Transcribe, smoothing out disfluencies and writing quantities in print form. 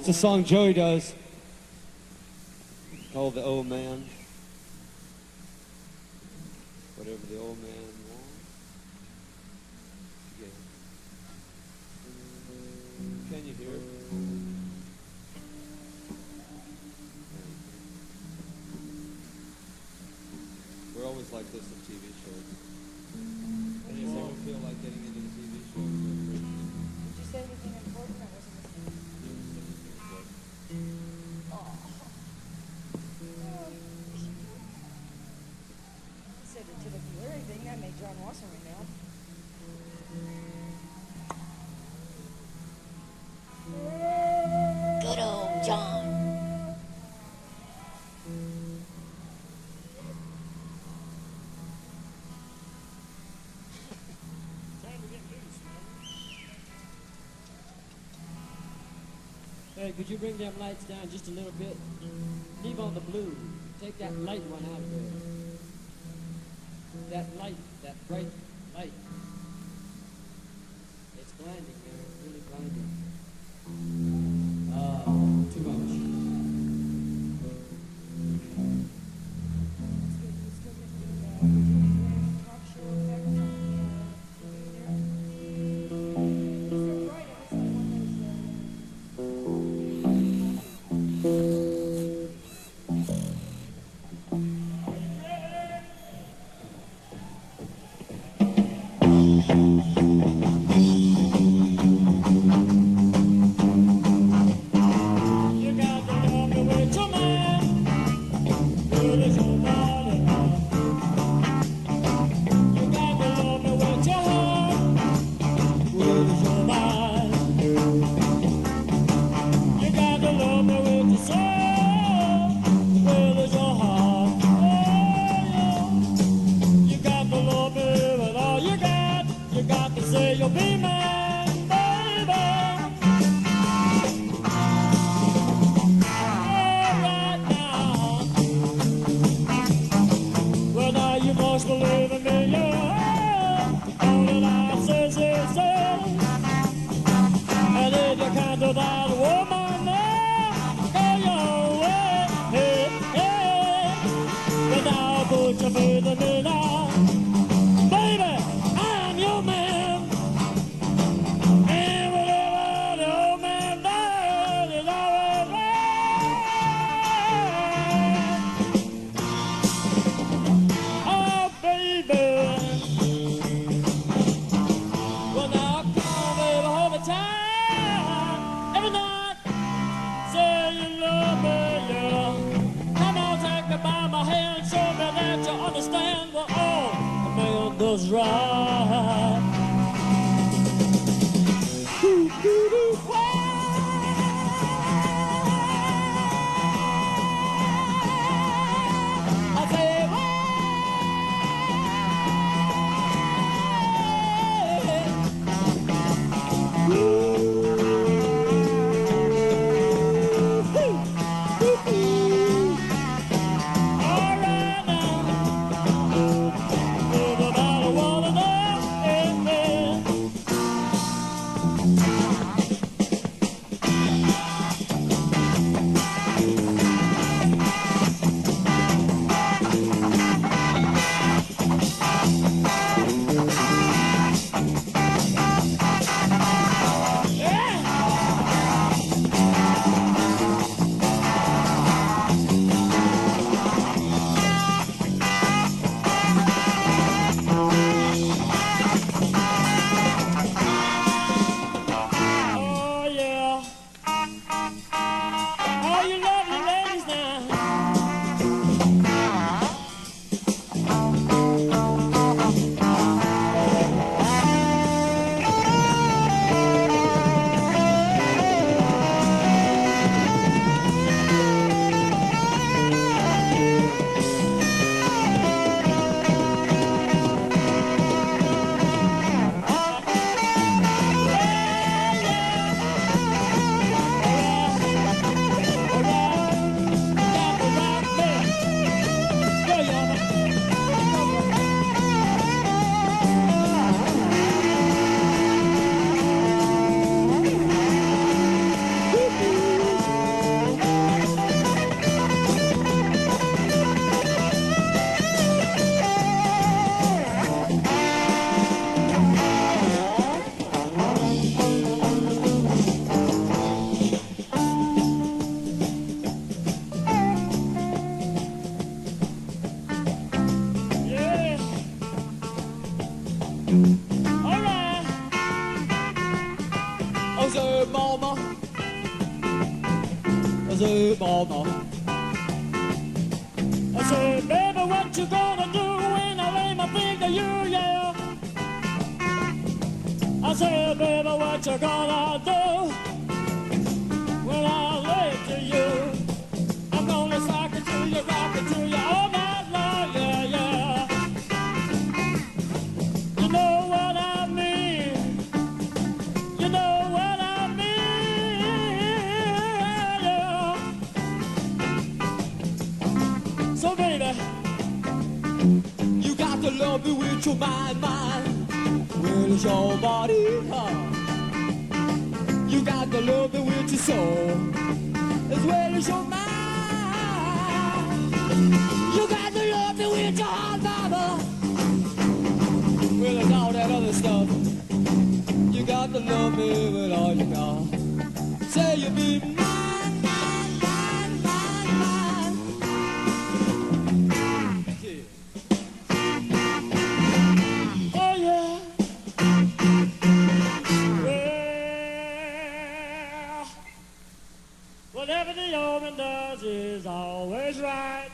It's a song Joey does called The Old Man. Whatever the old man wants. Yeah. Can you hear? We're always like this in TV shows. Does anyone feel like getting into the TV show? Did you say anything important? I wasn't listening. Oh. I said it to the blurry thing. That made John Wasserman mad. Good old John. Hey, could you bring them lights down just a little bit? Leave on the blue. Take that light one out of there. That light, that bright light. It's blinding, man. It's really blinding. Too much. Everybody wanna know, I said, mama. I said, baby, what you gonna do when I lay my finger to you, yeah? I said, baby, what you gonna do when I lay it to you? I'm gonna sock it to you, rock it to you all night long, yeah, yeah. You know what I mean? You know what I mean, yeah. So, baby, you got to love me with your mind, mind. Well, it's your body, huh? You got to love me with your soul, as well as your mind. You got to love me with your heart, mama. Well, and all that other stuff. You got to love me with all you got. Say you be mine, mine, mine, mine, mine. Yeah. Oh, yeah. Well, whatever the old man does is always right.